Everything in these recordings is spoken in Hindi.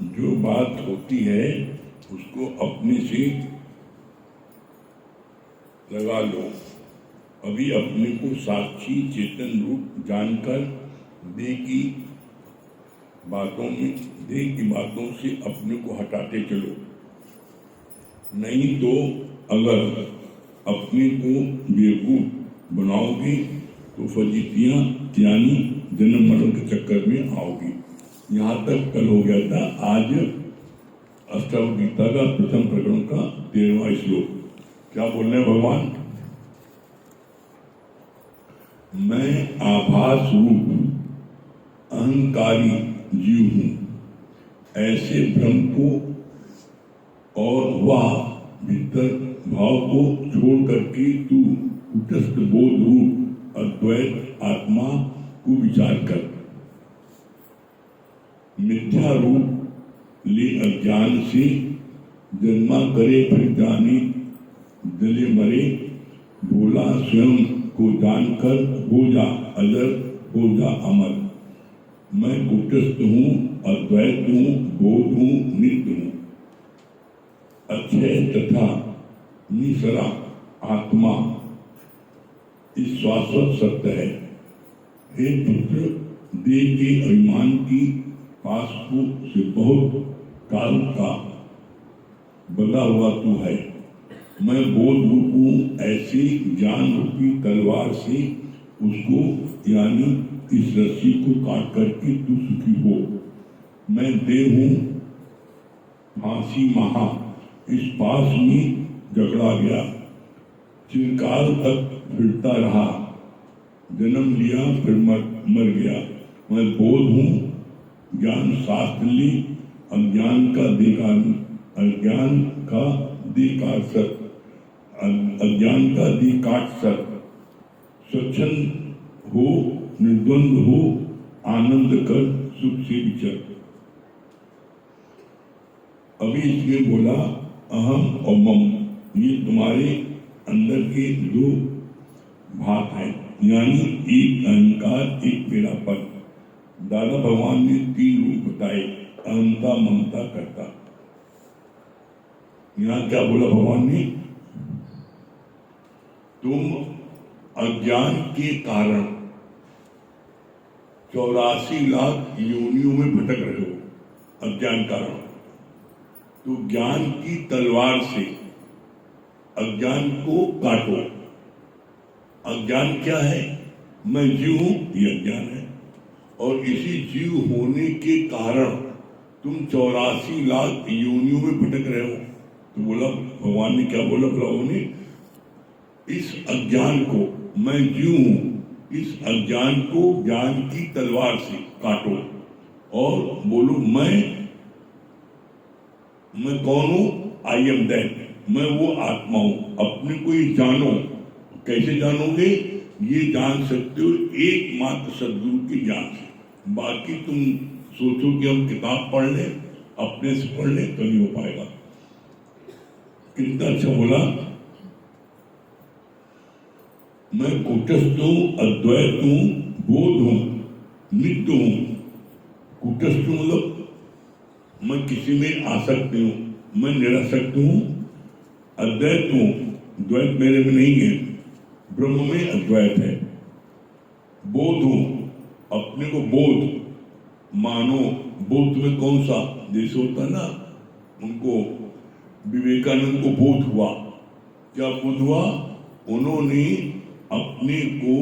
जो बात होती है उसको अपने से लगा लो। अभी अपने को साक्षी चेतन रूप जानकर देह की बातों से अपने को हटाते चलो। नहीं तो अगर अपने को बेवकूफ बनाओगे तो फजीतियाँ यानी जन्म मरण के चक्कर में आओगी। यहाँ तक कल हो गया था। आज अष्टावगीता का प्रथम प्रकरण का 13वां श्लोक। क्या बोल रहे हैं भगवान? मैं आभास रूप अहंकारी जीव हूं, ऐसे भ्रम को और वह भीतर भाव को छोड़ करके तू कुटस्थ बोध रूप अद्वैत आत्मा को विचार कर। मिथ्या रूप ले अज्ञान से जन्मा करे फिर जाने जले मरे। भोला स्वयं को जानकर हो जा अजर, हो जा अमर। मैं कुटस्थ हूँ, अद्वैत हूँ, बोध हूँ, नित्य हूँ, अक्षय तथा निसरा आत्मा इस शाश्वत सत्य है। हे पुत्र, देह के अभिमान की पास को से बहुत काल का बंधा हुआ तू है। मैं बोध रूप हूँ, ऐसे ज्ञान रूपी तलवार से उसको यानी इस रस्सी को काट करके तू सुखी हो। मैं देह हूँ, फांसी महा इस पास में जकड़ा गया, चिरकाल तक फिरता रहा, जन्म लिया फिर मर गया। मैं बोध हूँ, ज्ञान शास्त्र ली, अज्ञान का दिकाट सत। स्वच्छंद हो, निर्द्वंद हो, आनंद कर सुख से विचर। अभी इसमें बोला अहम और मम, ये तुम्हारे अंदर के दो भाग हैं, यानी एक अहंकार, एक मेरापन। दादा भगवान ने 3 रूप बताए, अहंता, ममता, कर्ता। यहाँ क्या बोला भगवान ने? तुम अज्ञान के कारण 84 लाख योनियों में भटक रहे हो। अज्ञान कारण तो ज्ञान की तलवार से अज्ञान को काटो। अज्ञान क्या है? मैं जीव हूं, ये अज्ञान है। और इसी जीव होने के कारण तुम 84 लाख योनियों में भटक रहे हो। तो बोला भगवान ने, क्या बोला प्रभु ने? इस अज्ञान को, मैं जीव हूं, इस अज्ञान को ज्ञान की तलवार से काटो और बोलो मैं कौन हूं? आई एम दैट, मैं वो आत्मा हूं। अपने को ये जानो। कैसे जानोगे? ये जान सकते हो एकमात्र सदगुरु के ज्ञान से। बाकी तुम सोचो कि हम किताब पढ़ लें, अपने से पढ़ लें, तो नहीं हो पाएगा। कितना अच्छा बोला, मैं कुटस्थ हूं, अद्वैत हूं, बोध हूं, नित्य हूं। कुटस्थ मतलब मैं किसी में आसक्त नहीं हूं, मैं निरासक्त हूं। अद्वैत हूं, द्वैत मेरे में नहीं है, ब्रह्म में अद्वैत है। बोध हूं, अपने को बोध मानो। बोध में कौन सा जैसे होता ना, उनको विवेकानंद को बोध हुआ। क्या बोध हुआ? उन्होंने अपने को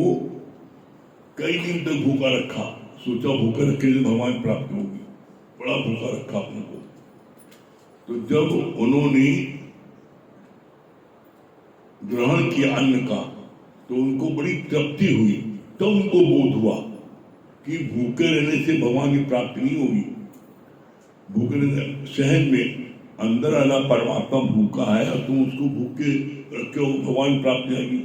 कई दिन तक भूखा रखा। सोचा भूखा रखे तो भगवान प्राप्त होगी, बड़ा भूखा रखा अपने को। तो जब उन्होंने ग्रहण किया अन्न का, तो उनको बड़ी तृप्ति हुई। तो उनको बोध हुआ कि भूखे रहने से भगवान की प्राप्ति नहीं होगी। भूखे रहने, सहज में अंदर वाला परमात्मा भूखा है और तुम उसको भूखे रखे हो, भगवान प्राप्ति आएगी।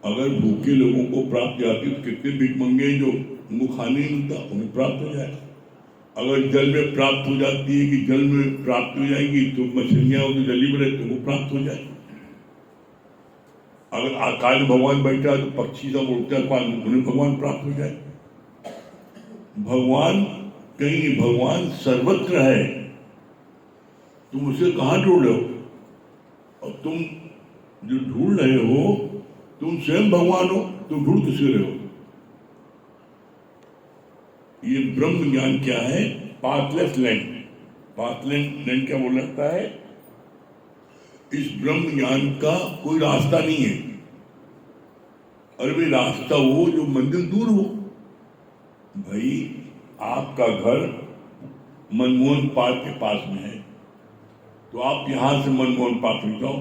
अगर भूखे लोगों को प्राप्ति आती तो कितने भीख मंगे जो उनको खाने नहीं मिलता, उन्हें प्राप्त हो जाए। अगर जल में प्राप्त हो जाती है कि जल में प्राप्त हो जाएगी, तो मछलियां तो जली में रहे तो वो प्राप्त हो जाए। अगर आकाश में भगवान बैठा है तो पक्षी सब उड़ता है, उन्हें भगवान प्राप्त हो जाए। भगवान कहीं, भगवान सर्वत्र है, तुम उसे कहाँ ढूंढ रहे हो? और तुम जो ढूंढ रहे हो तुम स्वयं भगवान हो, तुम ढूंढ किसे रहे हो? ये ब्रह्म ज्ञान क्या है? Pathless land. पाथलेस लैंड क्या बोल रखता है? इस ब्रह्म ज्ञान का कोई रास्ता नहीं है। अरे भाई रास्ता हो जो मंदिर दूर हो। भाई आपका घर मनमोहन पार्क के पास में है तो आप यहां से मनमोहन पार्क में जाओ।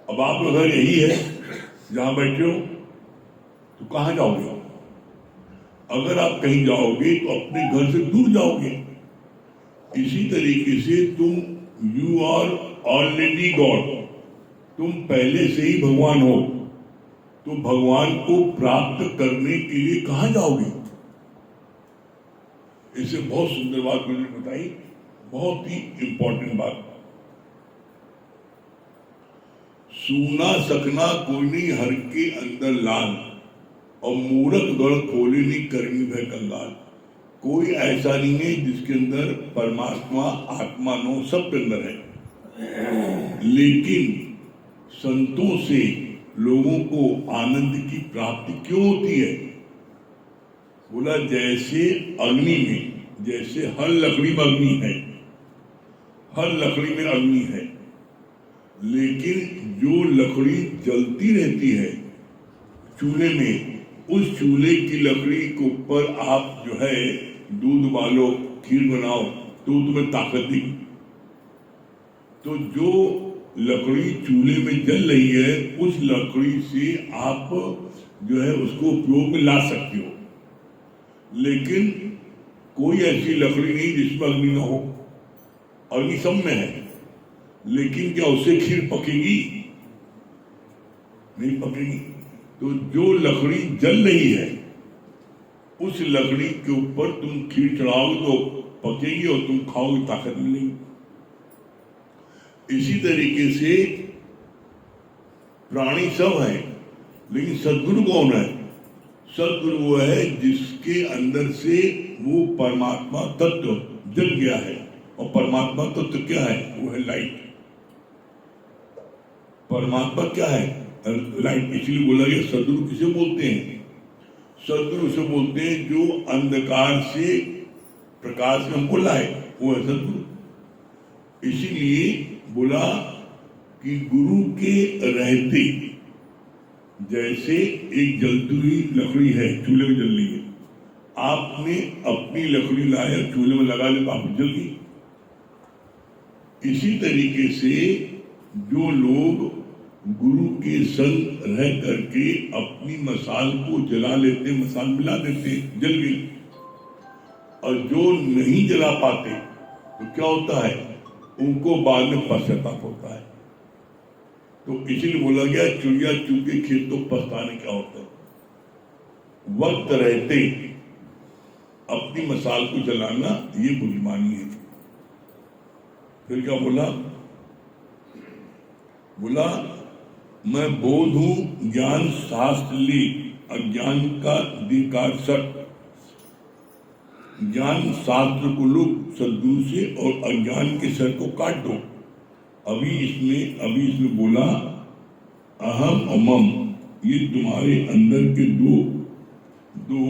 अब आपका घर यही है जहां बैठे हो तो कहां जाओगे? अगर आप कहीं जाओगे तो अपने घर से दूर जाओगे। इसी तरीके से यू आर ऑलरेडी गॉड, तुम पहले से ही भगवान हो। तो भगवान को प्राप्त करने के लिए कहां जाओगे? इसे बहुत सुंदर बात मैंने बताई, बहुत ही इंपॉर्टेंट बात। सूना सकना कोई नहीं हर के अंदर लाल, और मूरख गढ़ खोले नहीं करनी भय कंगाल। कोई ऐसा नहीं है जिसके अंदर परमात्मा आत्मा नो, सब के अंदर है। लेकिन संतों से लोगों को आनंद की प्राप्ति क्यों होती है? बोला जैसे अग्नि में, जैसे हर लकड़ी में अग्नि है, हर लकड़ी में अग्नि है, लेकिन जो लकड़ी जलती रहती है चूल्हे में, उस चूल्हे की लकड़ी के ऊपर आप जो है दूध उबालो, खीर बनाओ तो तुम्हें ताकत देगी। तो जो लकड़ी चूल्हे में जल रही है उस लकड़ी से आप जो है उसको उपयोग में ला सकते हो। लेकिन कोई ऐसी लकड़ी नहीं जिसमें अग्नि न हो। अग्नि सब में है, लेकिन क्या उससे खीर पकेगी? नहीं पकेगी। तो जो लकड़ी जल रही है उस लकड़ी के ऊपर तुम खीर चढ़ाओगे तो पकेगी और तुम खाओगे, ताकत मिलेगी। इसी तरीके से प्राणी सब है, लेकिन सद्गुरु कौन है? सद्गुरु वो है जिसके अंदर से वो परमात्मा तत्व जग गया है। और परमात्मा तत्व क्या है? वो है लाइट। परमात्मा क्या है? लाइट। इसलिए बोला गया सद्गुरु किसे बोलते हैं? सद्गुरु से बोलते हैं जो अंधकार से प्रकाश में हमको लाए, वो है सद्गुरु। इसीलिए बोला कि गुरु के रहते, जैसे एक जलती हुई लकड़ी है, चूल्हे में जल रही है, आपने अपनी लकड़ी लाया चूल्हे में लगा ली, आप जल गई। इसी तरीके से जो लोग गुरु के संग रह करके अपनी मसाल को जला लेते, मसाल मिला देते, जल गई। और जो नहीं जला पाते तो क्या होता है? उनको बाद में पश्चाताप होता है। तो इसीलिए बोला गया चिड़िया चुगे खेत तो पछताने क्या होता है। वक्त रहते अपनी मसाल को जलाना ये बुद्धिमानी है। फिर क्या बोला? बोला मैं बोध हूं ज्ञान शास्त्र ली, अज्ञान का अधिकार सट। ज्ञान शास्त्र को लो सद्गुरु से और अज्ञान के सर को काट दो। अभी इसमें बोला अहम और मम, ये तुम्हारे अंदर के दो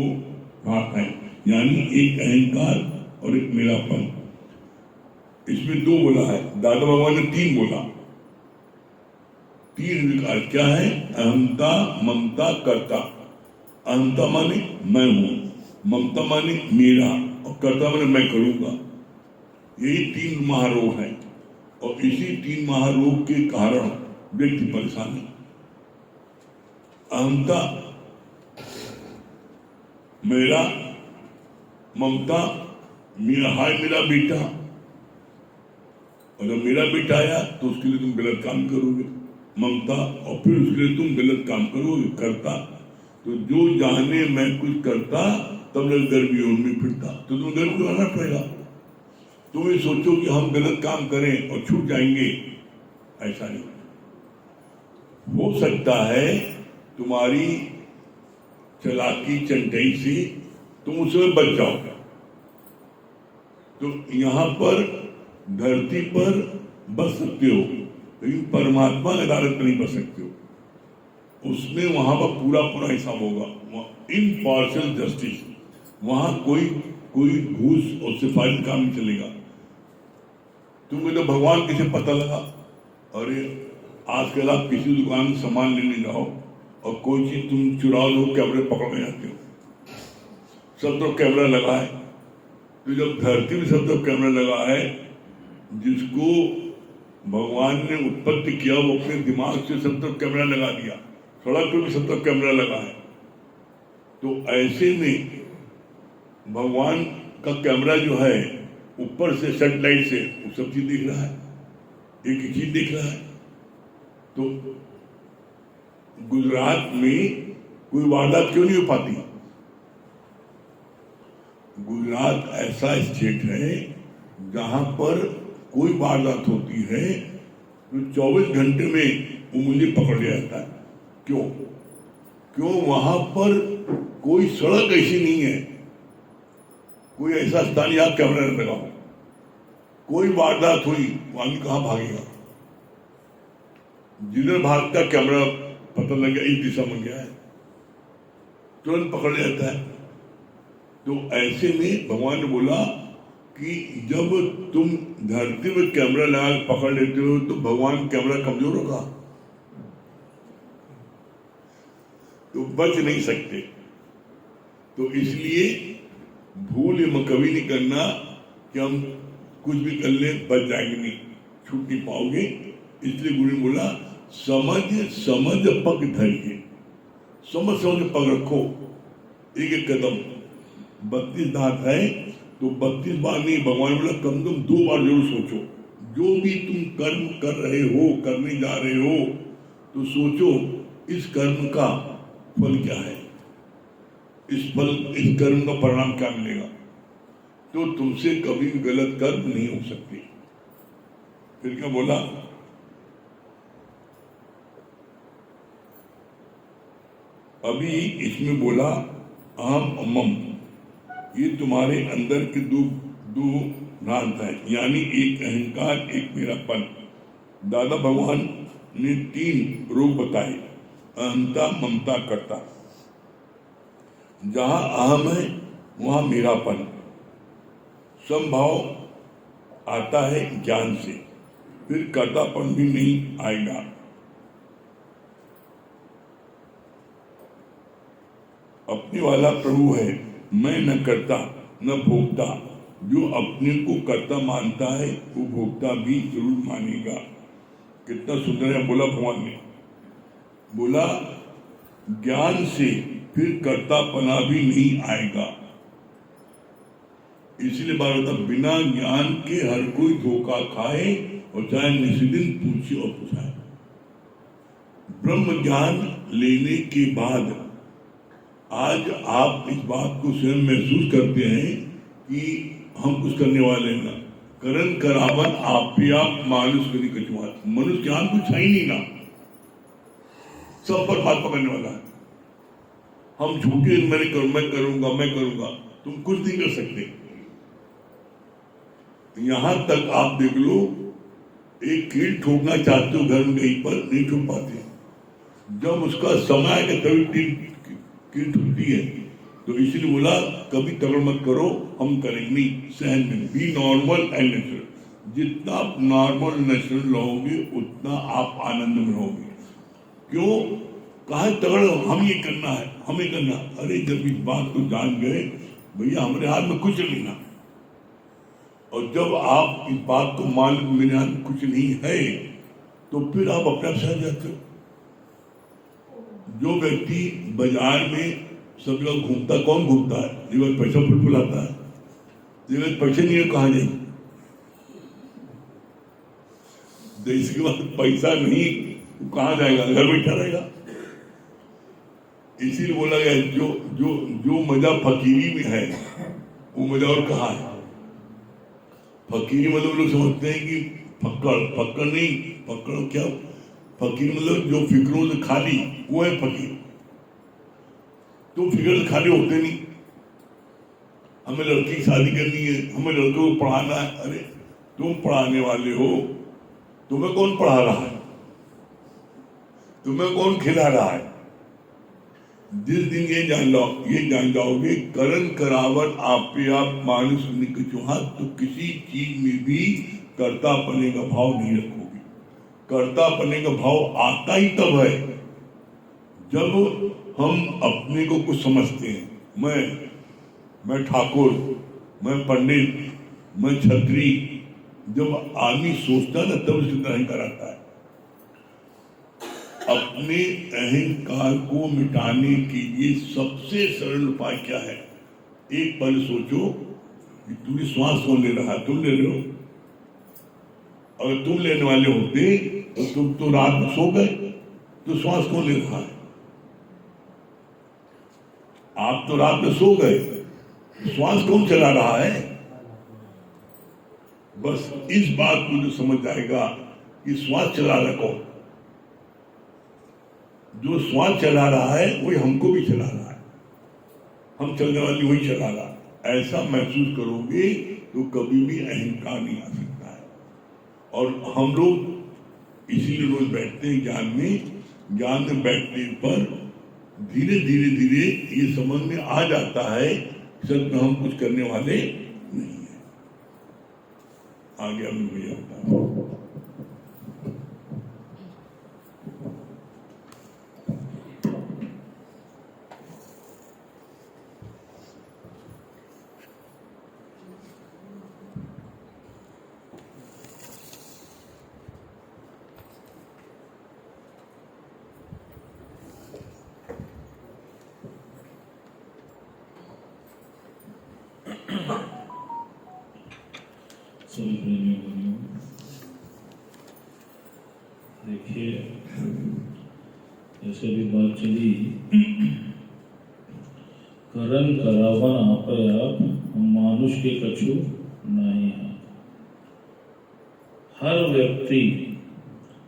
भाग हैं, यानी एक अहंकार और एक मेरापन। इसमें दो बोला है, दादा भगवान ने तीन बोला। तीन विकार क्या है? अहंता, ममता, कर्ता। अहंता माने मैं हूं, ममता माने मेरा, और कर्ता माने मैं करूंगा। यही तीन महारोग हैं। और इसी तीन महारोग के कारण व्यक्ति परेशान है। अहंता मेरा, ममता मेरा, हाय मेरा बेटा, और जब मेरा बेटा आया तो उसके लिए तुम गलत काम करोगे, ममता, और फिर उसके लिए तुम गलत काम करोगे, करता। तो जो जाने मैं कुछ करता तब लग गर्मी में फिरता, तो तुम्हें गर्व को आना पड़ेगा। तुम ये सोचो कि हम गलत काम करें और छूट जाएंगे, ऐसा नहीं हो सकता है। तुम्हारी चालाकी चंटाई से तुम उसमें बच जाओगे। तो यहां पर धरती पर बस सकते हो, लेकिन परमात्मा की अदालत में नहीं बस सकते हो। उसमें वहां पर पूरा पूरा हिसाब होगा, इम्पार्शियल जस्टिस। वहां कोई घूस और सिफारिश काम नहीं चलेगा। तुम्हें तो भगवान कैसे पता लगा? अरे आजकल आप किसी दुकान में सामान लेने जाओ और कोई चीज तुम चुरा लो, कैमरे पकड़ जाते हो, सब तो कैमरा लगा है। तो जब धरती में सब तो कैमरा लगा है, जिसको भगवान ने उत्पत्ति किया वो अपने दिमाग से सब तो कैमरा लगा दिया, सड़क पर भी सब तो कैमरा लगा है। तो ऐसे में भगवान का कैमरा जो है ऊपर से सैटेलाइट से वो सब चीज देख रहा है, एक ही चीज देख रहा है। तो गुजरात में कोई वारदात क्यों नहीं हो पाती? गुजरात ऐसा स्टेट है जहां पर कोई वारदात होती है तो 24 घंटे में वो मुझे पकड़ लिया जाता है। क्यों वहां पर कोई सड़क ऐसी नहीं है, कोई ऐसा स्थान यहाँ कैमरा न लगा हो। कोई वारदात हुई वो आदमी कहाँ भागेगा? जिधर भागता कैमरा पता लग गया इस दिशा में गया है, तुरंत पकड़ लिया जाता है। तो ऐसे में भगवान ने बोला कि जब तुम धरती में कैमरा लगा पकड़ लेते हो तो भगवान कैमरा कमजोर होगा, तो बच नहीं सकते। तो इसलिए भूल या कभी नहीं करना कि हम कुछ भी कर ले बच जाएंगे, नहीं, छूट नहीं पाओगे। इसलिए गुरु ने बोला समझ पग धरिए, समझ पग रखो, एक एक कदम। 32 दांत है तो 32 बार नहीं, भगवान बोला कम से कम 2 बार जरूर सोचो। जो भी तुम कर्म कर रहे हो, करने जा रहे हो, तो सोचो इस कर्म का फल क्या है, इस कर्म का परिणाम क्या मिलेगा। तो तुमसे कभी भी गलत कर्म नहीं हो सकती। फिर क्या बोला? अभी इसमें बोला अहम अमम, ये तुम्हारे अंदर के दो भ्रांत है, यानी एक अहंकार, एक मेरापन। दादा भगवान ने 3 रोग बताए, अहंता, ममता, कर्ता। जहां अहम है वहां मेरापन, संभाव आता है ज्ञान से, फिर कर्तापन भी नहीं आएगा। अपने वाला प्रभु है, मैं न करता न भोगता। जो अपने को कर्ता मानता है वो भोगता भी जरूर मानेगा। कितना सुंदर है बोला भगवान ने। बोला ज्ञान से फिर कर्तापना भी नहीं आएगा। इसलिए बात होता बिना ज्ञान के हर कोई धोखा खाए और चाहे निस्दिन पूछे और पूछाए। ब्रह्म ज्ञान लेने के बाद आज आप इस बात को स्वयं महसूस करते हैं कि हम कुछ करने वाले हैं ना। करण करावन आप भी आप मानुष कभी कचुआ, मनुष्य ज्ञान कुछ है ही नहीं ना, सब पर बात पकड़ने वाला है। हम झूठे मैं करूंगा, तुम कुछ नहीं कर सकते। यहां तक आप देख लो, एक कील ठोकना चाहते हो घर में कहीं पर, नहीं ठोक पाते। जब उसका समय आएगा तभी कील ठुकती है। तो इसलिए बोला कभी तगड़ मत करो, हम करेंगे नहीं, सहन में बी नॉर्मल एंड नेचुरल। जितना आप नॉर्मल नेचुरल रहोगे उतना आप आनंद में रहोगे। क्यों कहा तगड़, हम ये करना है, हमें करना। अरे जब इस बात को जान गए भैया हमारे हाथ में कुछ नहीं ना, और जब आप इस बात को मान मेरे हाथ में कुछ नहीं है तो फिर आप अपने आप सहज जाते हो। जो व्यक्ति बाजार में सब लोग घूमता, कौन घूमता है? जीवन पैसा फुलफुलाता है। जीवन पैसे नहीं है कहाँ जाएंगे? देश के बाद पैसा नहीं कहाँ जाएगा? घर बैठा रहेगा। इसीलिए बोला गया जो जो जो मजा फकीरी में है वो मजा और कहाँ है? फकीरी मतलब लोग समझते हैं कि फक्कड़ नहीं, फक्कड़ क्या? फकीर मतलब जो फिक्रों से खाली, वो है फकीर। तो फिक्र से खाली होते नहीं। हमें लड़की की शादी करनी है, हमें लड़कों को पढ़ाना है। अरे तुम पढ़ाने वाले हो, तुम्हें कौन पढ़ा रहा है, तुम्हें कौन खिला रहा है? जिस दिन ये जान जाओगे करण करावट आप पे आप मानुष निकचुहा, तो किसी चीज में भी कर्तापने का भाव नहीं रखोगे। कर्तापने का भाव आता ही तब है जब हम अपने को कुछ समझते हैं। मैं ठाकुर, मैं पंडित, मैं छत्री। जब आदमी सोचता है ना तब उसके अहंकार आता है। अपने अहंकार को मिटाने के लिए सबसे सरल उपाय क्या है? एक पल सोचो कि तुम्हें श्वास कौन ले रहा है? तुम ले रहे हो। अगर तुम लेने वाले होते तो तुम तो रात में सो गए, तो श्वास कौन ले रहा है? आप तो रात में सो गए, श्वास कौन चला रहा है? बस इस बात को जो समझ जाएगा कि श्वास चला रहा कौन, जो श्वास चला रहा है वही हमको भी चला रहा है, हम चलने वाली वही चला रहा है। ऐसा महसूस करोगे तो कभी भी अहंकार नहीं आ सकता है। और हम लोग इसीलिए रोज बैठते हैं ज्ञान में बैठने पर धीरे धीरे ये समझ में आ जाता है सच में हम कुछ करने वाले नहीं है। आगे हम भैया बता। देखिए, जैसे भी बात चली, करन करावन आपे आप, हम मानुष के कछु नहीं है। हर व्यक्ति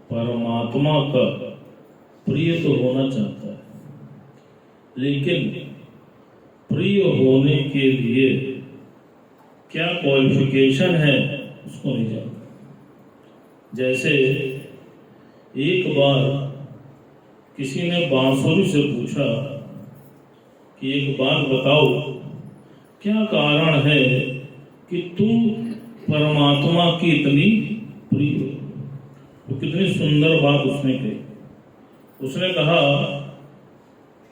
परमात्मा का प्रिय तो होना चाहता है, लेकिन प्रिय होने के लिए क्या क्वालिफिकेशन है उसको नहीं जानता। जैसे एक बार किसी ने बांसुरी से पूछा कि एक बात बताओ, क्या कारण है कि तुम परमात्मा की इतनी प्रिय हो? तो कितनी सुंदर बात उसने कही। उसने कहा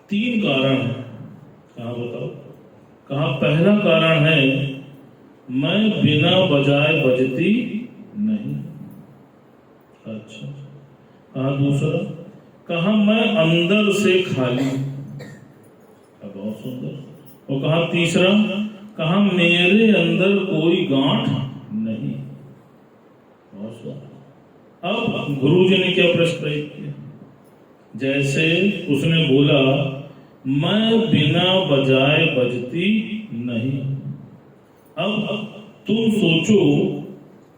3 कारण है। कहा बताओ? कहा पहला कारण है मैं बिना बजाए बजती नहीं। अच्छा। कहा दूसरा? कहा मैं अंदर से खाली। बहुत सुंदर। और कहा तीसरा? कहा मेरे अंदर कोई गांठ नहीं। बहुत सुंदर। अब गुरुजी ने क्या प्रश्न किया? जैसे उसने बोला मैं बिना बजाए बजती नहीं। अब तुम सोचो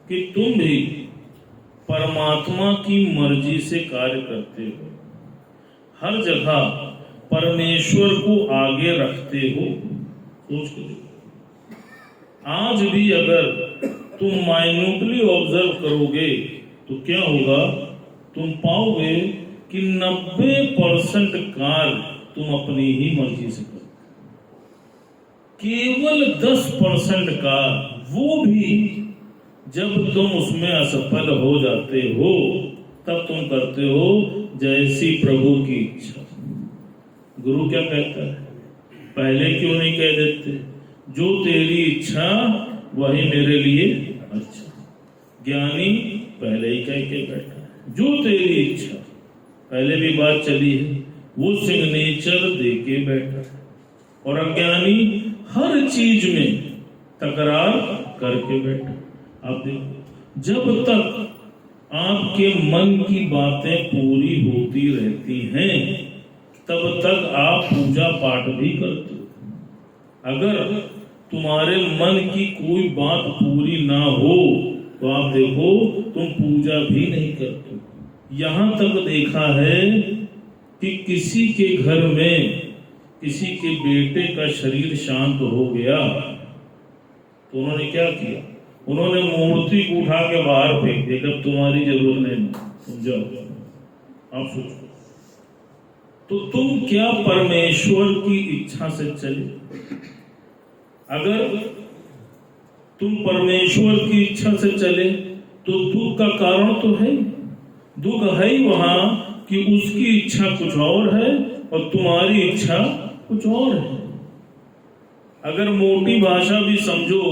कि तुम भी परमात्मा की मर्जी से कार्य करते हो, हर जगह परमेश्वर को आगे रखते हो। सोच के देखो। आज भी अगर तुम माइन्यूटली ऑब्जर्व करोगे तो क्या होगा? तुम पाओगे कि 90% कार्य तुम अपनी ही मर्जी से करो। केवल 10% का, वो भी जब तुम उसमें असफल हो जाते हो तब तुम करते हो जैसी प्रभु की इच्छा। गुरु क्या कहता है? पहले क्यों नहीं कह देते जो तेरी इच्छा वही मेरे लिए अच्छा? ज्ञानी पहले ही कह के बैठा है जो तेरी इच्छा। पहले भी बात चली है, वो सिग्नेचर दे के बैठा है। और अज्ञानी हर चीज में तकरार करके बैठा। आप देखो, जब तक आपके मन की बातें पूरी होती रहती हैं तब तक आप पूजा पाठ भी करते हो। अगर तुम्हारे मन की कोई बात पूरी ना हो तो आप देखो तुम पूजा भी नहीं करते। यहां तक देखा है कि किसी के घर में किसी के बेटे का शरीर शांत हो गया तो उन्होंने क्या किया? उन्होंने मूर्ति को उठा के बाहर फेंक दिया, जब तुम्हारी जरूरत नहीं, तुम जाओ। आप सोचो, तो तुम क्या परमेश्वर की इच्छा से चले? अगर तुम परमेश्वर की इच्छा से चले तो दुख का कारण तो है, दुख है ही वहां कि उसकी इच्छा कुछ और है और तुम्हारी इच्छा कुछ और है। अगर मोटी भाषा भी समझो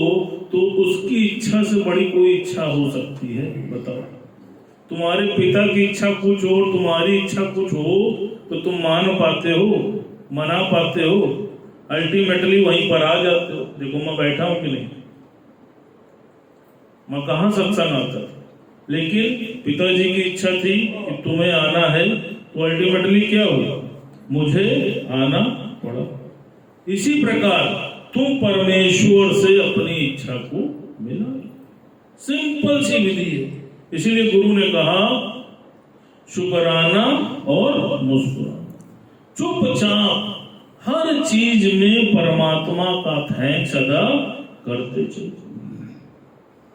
तो उसकी इच्छा से बड़ी कोई इच्छा हो सकती है? बताओ, तुम्हारे पिता की इच्छा कुछ और तुम्हारी इच्छा कुछ हो तो तुम मान पाते हो, मना पाते हो? अल्टीमेटली वहीं पर आ जाते हो। देखो मैं बैठा हूं कि नहीं, मैं कहां सत्संग आता था, लेकिन पिताजी की इच्छा थी कि तुम्हें आना है, तो अल्टीमेटली क्या हुआ, मुझे आना पड़ा। इसी प्रकार तुम परमेश्वर से अपनी इच्छा को मिला, सिंपल सी विधि है। इसीलिए गुरु ने कहा शुक्राना और मुस्कुराना, चुपचाप हर चीज में परमात्मा का थैंक्स अदा करते चलो।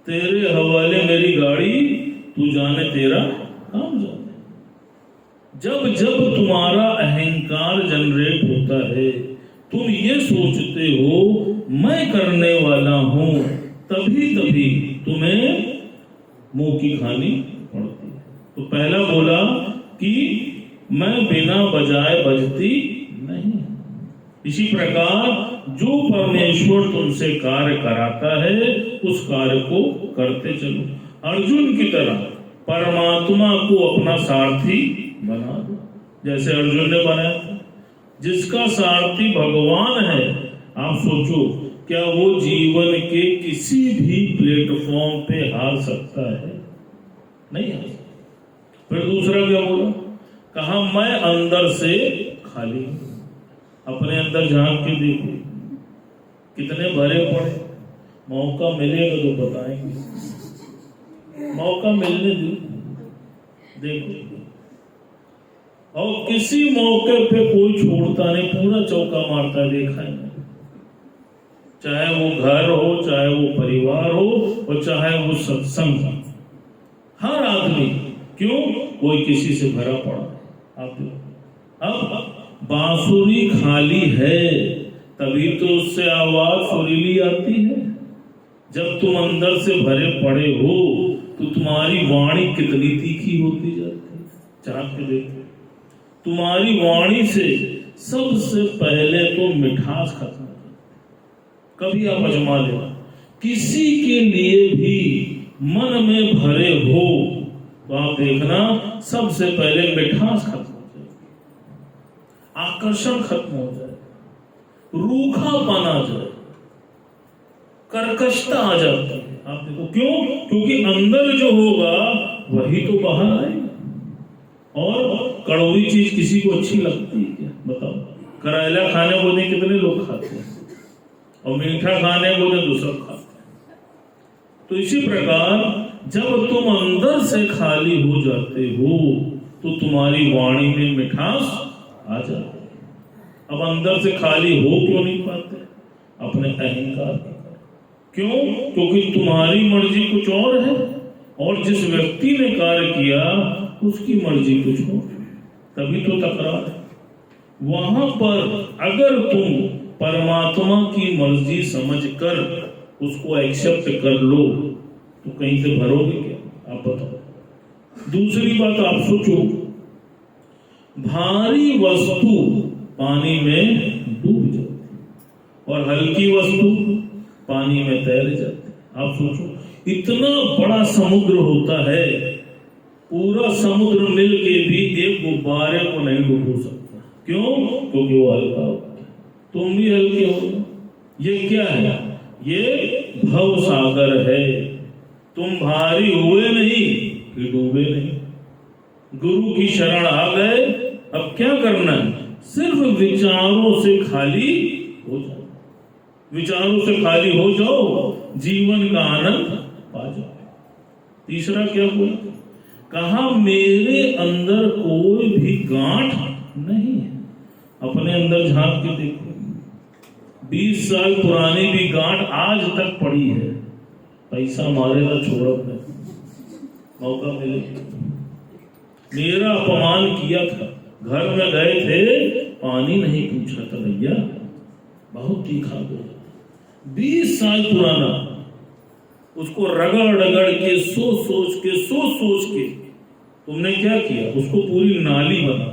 तेरे हवाले मेरी गाड़ी, तू जाने तेरा काम जाने। जब जब तुम्हारा अहंकार जनरेट होता है, तुम ये सोचते हो मैं करने वाला हूं, तभी तभी तुम्हें मुंह की खानी पड़ती है। तो पहला बोला कि मैं बिना बजाए बजती नहीं। इसी प्रकार जो परमेश्वर तुमसे कार्य कराता है उस कार्य को करते चलो। अर्जुन की तरह परमात्मा को अपना सारथी बना दो, जैसे अर्जुन ने बनाया था। जिसका सारथी भगवान है, आप सोचो क्या वो जीवन के किसी भी प्लेटफॉर्म पे हार सकता है? नहीं हार सकता। फिर दूसरा क्या बोला, कहा मैं अंदर से खाली हूं। अपने अंदर झांक के देखो कितने भरे पड़े। मौका मिलेगा तो बताएंगे, मौका मिलने दो, देखो। और किसी मौके पे कोई छोड़ता नहीं, पूरा चौका मारता है, देखा है। चाहे वो घर हो, चाहे वो परिवार हो, और चाहे वो सत्संग हो, हर आदमी, क्यों, कोई किसी से भरा पड़ा। अब बांसुरी खाली है तभी तो उससे आवाज सुरीली आती है। जब तुम अंदर से भरे पड़े हो तो तुम्हारी वाणी कितनी तीखी होती जाती है, चाह के देखो। तुम्हारी वाणी से सबसे पहले तो मिठास खत्म हो जाती। कभी आप आजमा लेना, किसी के लिए भी मन में भरे हो तो आप देखना सबसे पहले मिठास खत्म हो जाएगी, आकर्षण खत्म हो जाए, रूखापन आ जाए, कर्कशता आ जाती है। आप देखो क्यों, क्योंकि अंदर जो होगा वही तो बाहर आएगा। और कड़वी चीज किसी को अच्छी लगती है क्या, बताओ? करेला खाने को नहीं कितने लोग खाते हैं, और मीठा खाने को नहीं दूसरा खाते हैं। तो इसी प्रकार जब तुम अंदर से खाली हो जाते हो तो तुम्हारी वाणी में मिठास आ जाती है। अब अंदर से खाली हो क्यों नहीं पाते? अपने अहंकार के कारण। क्यों? क्योंकि तुम्हारी मर्जी कुछ और है और जिस व्यक्ति ने कार्य किया उसकी मर्जी कुछ और, तभी तो तकरार है। वहां पर अगर तुम परमात्मा की मर्जी समझकर उसको एक्सेप्ट कर लो तो कहीं से भरोगे क्या, आप बताओ। दूसरी बात आप सोचो, भारी वस्तु पानी में डूब जाती और हल्की वस्तु पानी में तैर जाती। आप सोचो इतना बड़ा समुद्र होता है, पूरा समुद्र मिल के भी एक गुब्बारे को नहीं डुबो सकता। क्यों? क्योंकि वो हल्का होता है, तुम भी हल्के हो। ये क्या है? ये भव सागर है। तुम भारी हुए नहीं कि डूबे नहीं। गुरु की शरण आ गए, अब क्या करना है? सिर्फ विचारों से खाली हो जाओ। विचारों से खाली हो जाओ, जीवन का आनंद पा जाओ। तीसरा क्या बोला? कहा मेरे अंदर कोई भी गांठ नहीं है। अपने अंदर झांक के देखो, 20 साल पुरानी भी गांठ आज तक पड़ी है। पैसा मारेगा छोड़ब नहीं, मौका मिले। मेरा अपमान किया था, घर में गए थे, पानी नहीं पूछा था भैया, बहुत तीखा बोला, 20 साल पुराना, उसको रगड़ रगड़ के सोच सोच के तुमने क्या किया, उसको पूरी नाली बना।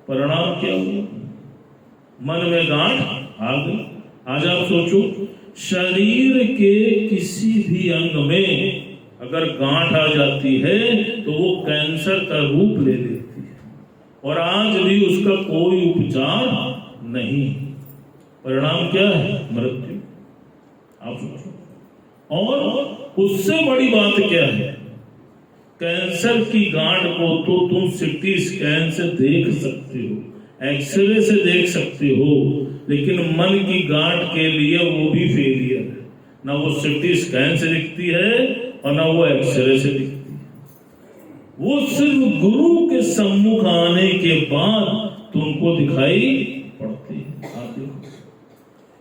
परिणाम क्या हुआ? मन में गांठ आ गई। आज आप सोचो, शरीर के किसी भी अंग में अगर गांठ आ जाती है तो वो कैंसर का रूप ले लेती है, और आज भी उसका कोई उपचार नहीं। परिणाम क्या है? मृत्यु। आप सोचो। और उससे बड़ी बात क्या है? कैंसर की गांठ को तो तुम सीटी स्कैन से देख सकते हो, एक्सरे से देख सकते हो, लेकिन मन की गांठ के लिए वो भी फेलियर है। ना वो सीटी स्कैन से दिखती है और ना वो एक्सरे से दिखती है। वो सिर्फ गुरु के सम्मुख आने के बाद तुमको दिखाई पड़ती है। आप देखो,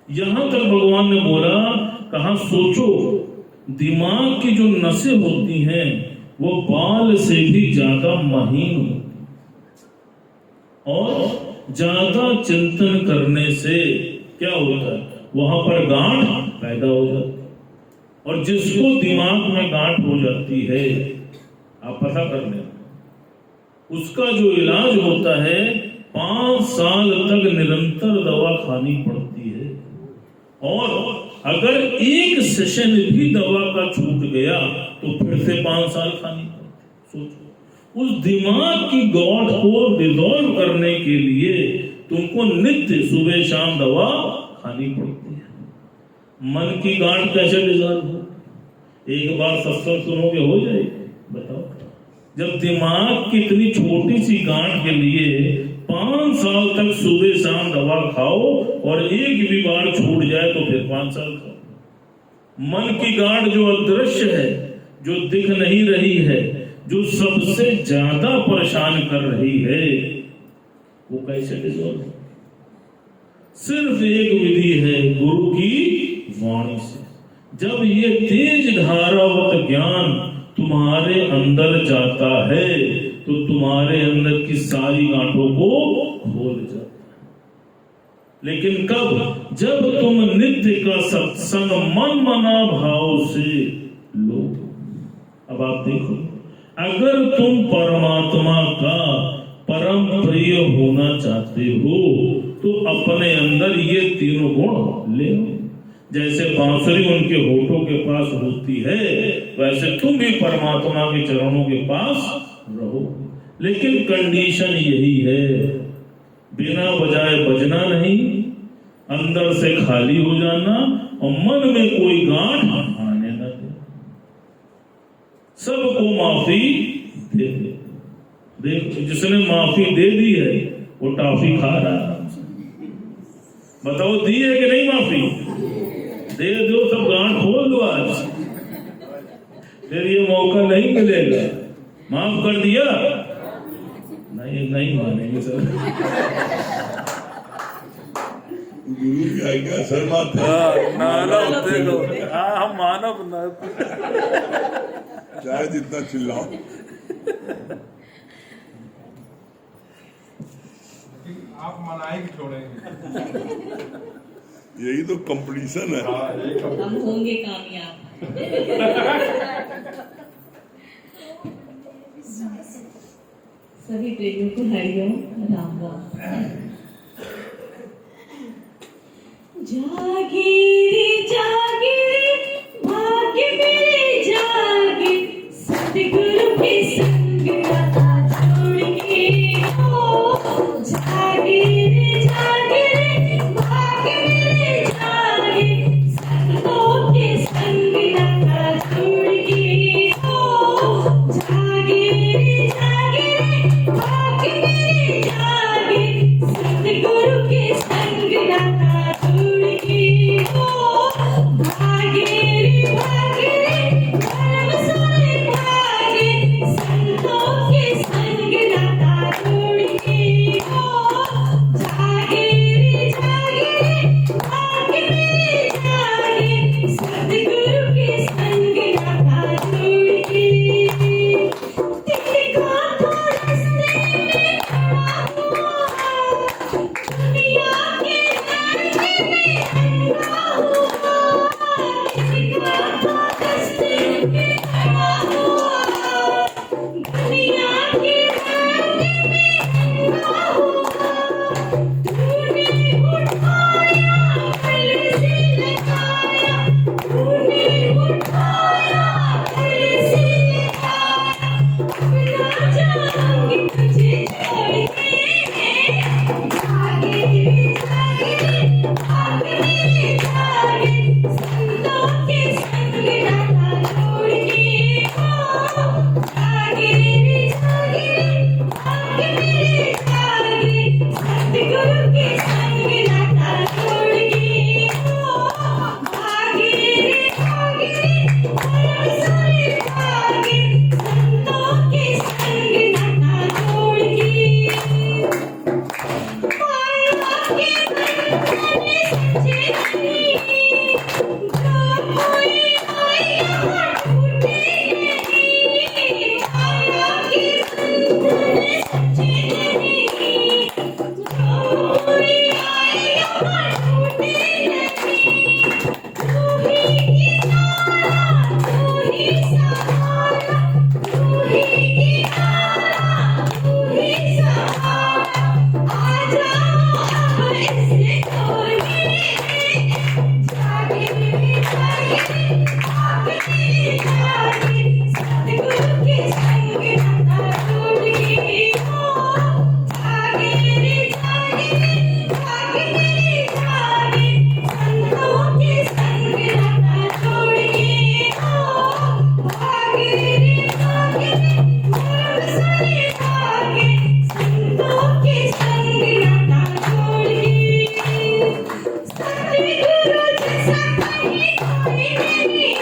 यहां तक भगवान ने बोला, कहा सोचो, दिमाग की जो नसें होती हैं वो बाल से भी ज्यादा महीन होती, और ज्यादा चिंतन करने से क्या होता है? वहां पर गांठ पैदा हो जाती है। और जिसको दिमाग में गांठ हो जाती है, आप पता कर लें, उसका जो इलाज होता है 5 साल तक निरंतर दवा खानी पड़ती है। और अगर एक सेशन भी दवा का छूट गया तो फिर से 5 साल खानी पड़ती। सोचो, उस दिमाग की गांठ को डिसॉल्व करने के लिए तुमको नित्य सुबह शाम दवा खानी पड़ती है। मन की गांठ कैसे डिसॉल्व हो? एक बार सत्संग सुनोगे हो जाएगी? बताओ। जब दिमाग की इतनी छोटी सी गांठ के लिए 5 साल तक सुबह शाम दवा खाओ और एक भी बार छूट जाए तो फिर 5 साल खाओ। मन की गांठ जो अदृश्य है, जो दिख नहीं रही है, जो सबसे ज्यादा परेशान कर रही है, वो कैसे डिसॉल्व हो? सिर्फ एक विधि है, गुरु की वाणी से। जब ये तेज धारावत ज्ञान तुम्हारे अंदर जाता है तो तुम्हारे अंदर की सारी गांठों को खोल जाता है। लेकिन कब? जब तुम नित्य का सत्संग मन मना भाव से लो। अब आप देखो, अगर तुम परमात्मा का परम प्रिय होना चाहते हो तो अपने अंदर ये तीनों गुण ले लो। जैसे बांसुरी उनके होठों के पास होती है, वैसे तुम भी परमात्मा के चरणों के पास रहो। लेकिन कंडीशन यही है, बिना बजाए बजना नहीं, अंदर से खाली हो जाना और मन में कोई गांठ आने न दे। सबको माफी दे दे। देखो, जिसने माफी दे दी है वो टॉफी खा रहा है। बताओ, दी है कि नहीं माफी? दे दो, सब गांठ खोल दो आज, फिर ये मौका नहीं मिलेगा। माफ कर दिया? नहीं मानेंगे सर। गुरु की आज्ञा शर्माते हम मानव न, चाहे जितना चिल्लाओ। आप मनाई छोड़ेंगे। यही तो कंपटीशन है। हम होंगे कामयाब। सभी प्रेमियों को हरिओम राम राम। जागी रे जागी, भाग्य मेरे जागे, सतगुरु के संग नाता छोड़ के हो। जागी रे जागी, भाग्य मेरे जागे, सतगुरु के संग नाता छोड़ के हो। जागी रे जागी, भाग्य मेरे जागे, सतगुरु के संग नाता छोड़ के हो। के खड़ा हुआ, दुनिया की रानी में रंगा हुआ, तूने उठाया गले से लगाया, तूने उठाया गले से लगाया, अपना जाऊंगी तुझे छोड़ के, जागे रे जागे, जागे रे जागे, संतों के संग नाता जोड़ के, जागे रे जागे, जागे रे जागे, सतगुरु के संग नाता जोड़ के, जागे रे जागे, बरसाने जागे, संतों के संग नाता जोड़ के, आया के बंधन सच्चे नहीं, जो कोई आया टूटे नहीं, आया के बंधन सच्चे नहीं, जो कोई आया टूटे नहीं, तू ही किनारा, तू ही सहारा, तू ही किनारा, तू ही सहारा, आ जाओ अब ऐसे कोई, जागे रे जागे, जागे रे जागे, सतगुरु के संग नाता जोड़ के, जागे रे जागे, जागे रे जागे, संतों के संग नाता जोड़ के, जागे रे जागे, बरसाने जागे, संतों के संग नाता जोड़ के, सतगुरु जैसा कहीं कोई नहीं,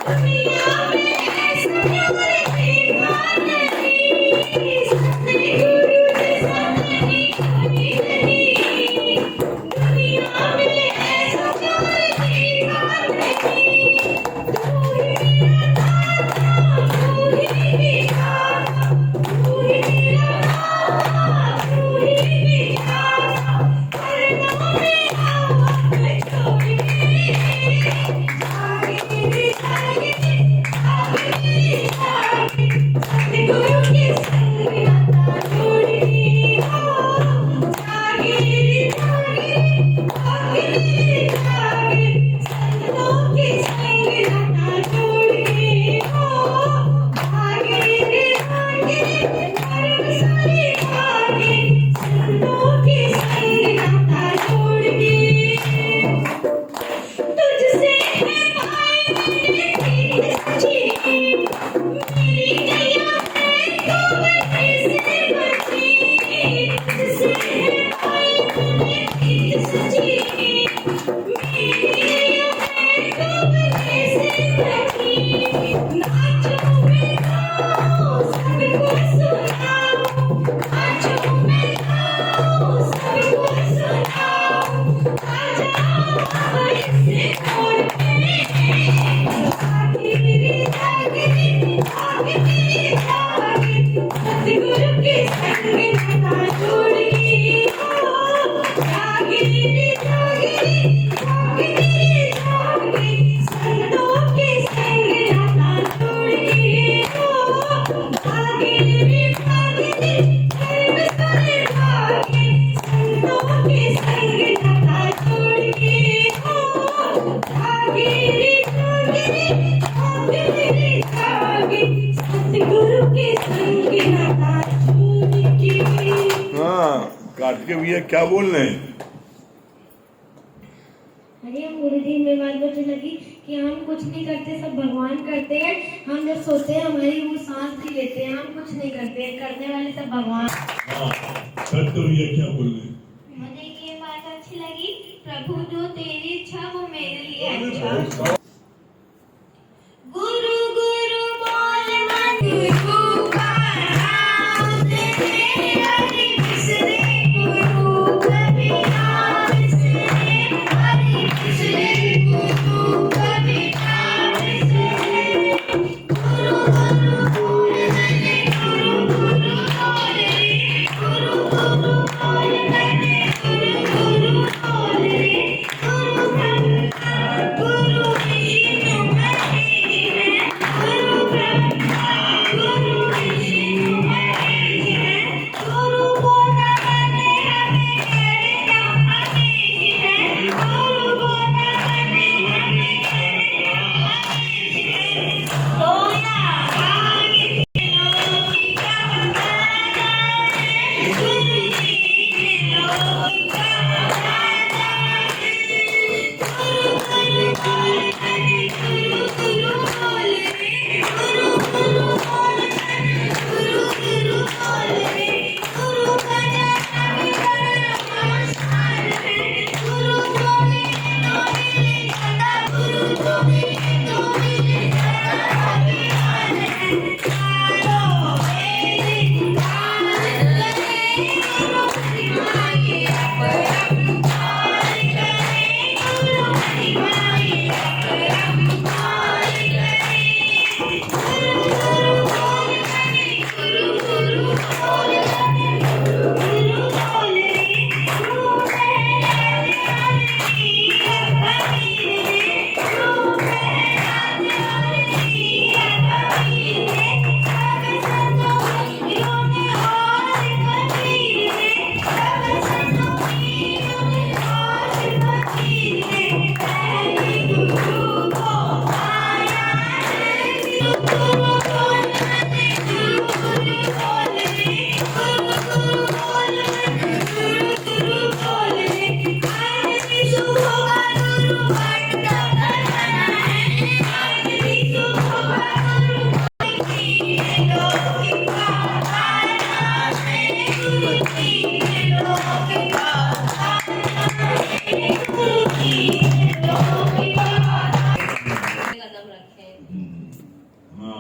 दुनिया में ऐसा प्यार देखा नहीं, सतगुरु जैसा कहीं कोई नहीं, दुनिया में ऐसा प्यार देखा नहीं, तू ही मेरा दाता, तू ही विधाता, तू ही मेरा दाता, तू ही विधाता, करना मेरा वक्त छोड़ के, जागे रे जागे, जागे रे जागे, सतगुरु के संग नाता जोड़ के, जागे रे जागे, जागे रे जागे, संतों के संग नाता जोड़ के, जागे रे जागे, बरसाने जागे, संतों के संग नाता जोड़ के, तुझसे है पाई मैंने प्रीत सच्ची, मेरी गैया है तो मैं कैसे बची, तुझसे है पाई मैंने प्रीत सच्ची, मेरी गैया है तो मैं कैसे बची, नाचो मैं गाऊं सबको सुनाऊं, नाचो मैं गाऊं सबको सुनाऊं, आ जाओ अब ऐसे छोड़ के, जागे रे जागे, जागे रे जागे, सतगुरु के संग नाता जोड़ के, जागे रे जागे, जागे रे जागे, संतों के संग नाता जोड़ के, जागे रे जागे, बरसाने जागे, संतों के संग नाता जोड़ के, जागे रे जागे, जागे रे जागे, सतगुरु के संग नाता जोड़ के। हाँ काट के भैया क्या बोल रहे हैं? अरे गुरुजी में बात मुझे लगी कि हम कुछ नहीं करते, सब भगवान करते हैं, हम जब सोते हैं हमारी वो सांस भी लेते हैं, हम कुछ नहीं करते, करने वाले सब भगवान। हाँ सत्य भैया क्या बोल रहे हैं? मुझे ये बात अच्छी लगी, प्रभु जो तेरी इच्छा वो मेरे लिए अरे अच्छा। बहुत गुरु गुरु बोल मन गुरु का नाम ले, हरि बिसरे गुरु कभी नाम बिसरे, हरि बिसरे गुरु कभी नाम बिसरे, गुरु गुरु बोल मने गुरु गुरु बोल रे, गुरु गुरु बोल मने गुरु गुरु बोल रे, गुरु ब्रह्मा गुरु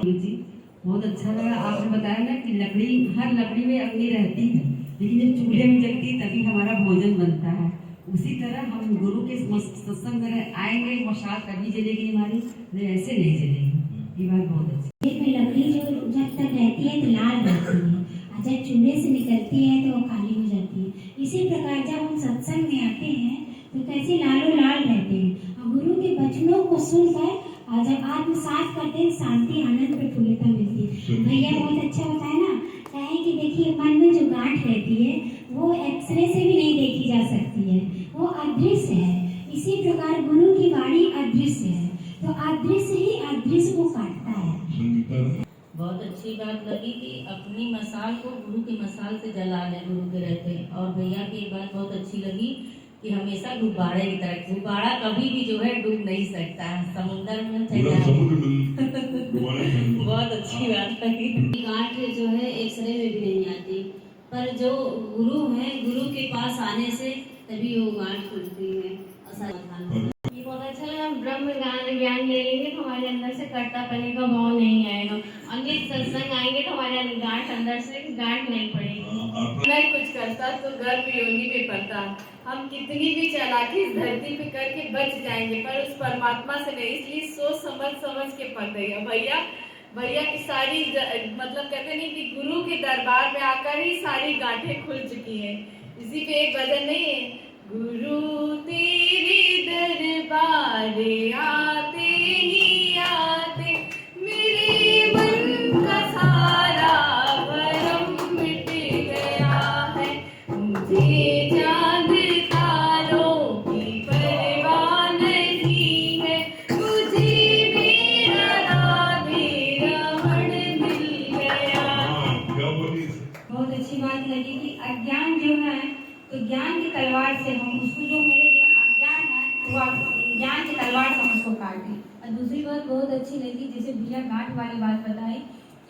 जी बहुत अच्छा लगा। आपने बताया ना कि लकड़ी, हर लकड़ी में अग्नि रहती है, लेकिन जब चूल्हे में जलती है तभी हमारा भोजन बनता है। उसी तरह हम गुरु के सत्संग में आएंगे, मशाल तभी जलेगी हमारी, नहीं ऐसे नहीं जलेगी। ये बात बहुत अच्छी। एक में लकड़ी जो जब तक रहती है तो लाल रहती है, और जब चूल्हे से निकलती है तो वो काली हो जाती है। इसी प्रकार जब हम सत्संग में आते हैं तो कैसे लालो लाल रहते हैं, और गुरु के वचनों को सुनकर और जब आत्मसात करते हैं शांति आनंद प्रफुल्लता मिलती है। भैया बहुत अच्छा बताया ना, कहे कि देखिए मन में जो गांठ रहती है वो एक्सरे से भी नहीं देखी जा सकती है, वो अदृश्य है। इसी प्रकार गुरु की वाणी अदृश्य है, तो अदृश्य ही अदृश्य को काटता है। बहुत अच्छी बात लगी कि अपनी मसाल को गुरु की मसाल से जला लें गुरु के रहते। और भैया की एक बात बहुत अच्छी लगी कि हमेशा गुब्बारे की तरह, गुब्बारा कभी भी जो है डूब नहीं सकता है, समुद्र में पूरा समुद्र में डुबाना चाहिए। बहुत अच्छी बात लगी। गांठ जो है एक्सरे में भी नहीं आती, पर जो गुरु है, गुरु के पास आने से तभी वो गांठ खुलती है। ये बहुत अच्छा लगा। हम ब्रह्म ज्ञान ले लेंगे तो हमारे अंदर से कर्ता पने का भाव नहीं आएगा। अन्य सत्संग आएंगे तो हमारे गांठ अंदर से गांठ नहीं पड़ेगी। मैं कुछ करता तो गर्भ योनि में पड़ता। हम कितनी भी चालाकी इस धरती पे करके बच जाएंगे, पर उस परमात्मा से नहीं। इसलिए सोच समझ के पढ़ेगा। भैया की सारी मतलब कहते नहीं कि गुरु के दरबार में आकर ही सारी गांठें खुल चुकी हैं। इसी पे एक भजन नहीं है, गुरु तेरे दरबार आते ही आते मेरे मन का सारा भरम मिट गया है। मुझे चांद तारों की परवाह नहीं है, मुझे मेरा राधे रमण मिल गया। बहुत अच्छी बात लगी कि अज्ञान जो है तो ज्ञान की तलवार से हम उसको, जो मेरे जीवन अज्ञान है वो ज्ञान की तलवार से हम उसको काटें। और दूसरी बात बहुत अच्छी लगी, जैसे भैया गांठ वाली बात बताई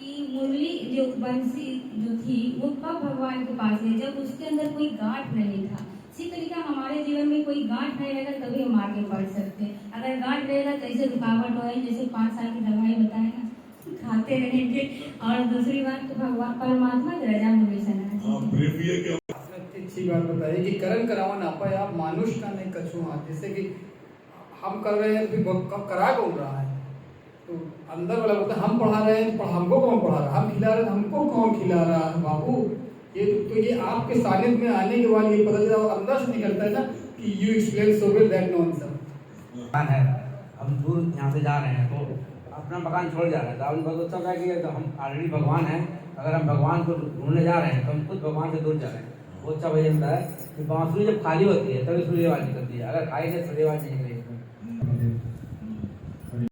कि मुरली जो बंसी जो थी वो कब भगवान के पास है, जब उसके अंदर कोई गांठ नहीं था। इसी तरीका हमारे जीवन में कोई गांठ नहीं रहेगा तभी हम आगे बढ़ सकते हैं। अगर गांठ रहेगा तो ऐसे रुकावट हो, जैसे 5 साल की दवाई बताए ना, खाते रहेंगे। और दूसरी बात तो भगवान परमात्मा की रजा में हमेशा रहना। अच्छी बात बताइए कि करण करावा ना पाए आप मानुष का नहीं कछु हाथ। जैसे कि हम कर रहे हैं तो करा कौन रहा है, तो अंदर वाला बोलता है हम पढ़ा रहे हैं, हमको कौन पढ़ा रहा है, हम खिला रहे हैं, हमको कौन खिला रहा है बाबू। ये आपके सानिध्य में आने के बाद ये पता चला, अंदर से निकलता है ना कि you explain so well that no answer है। हम दूर यहाँ से जा रहे हैं तो अपना मकान छोड़ जा रहे हैं, तो आपने बहुत अच्छा कहा कि तो हम ऑलरेडी भगवान हैं। अगर हम भगवान को ढूंढने जा रहे हैं तो हम खुद भगवान से दूर जा रहे हैं। वो अच्छा भैया है कि बांसुरी जब खाली होती है तभी सूर्य आवाज निकलती है, अगर खाली नहीं सूर्य आवाज नहीं निकलेगी।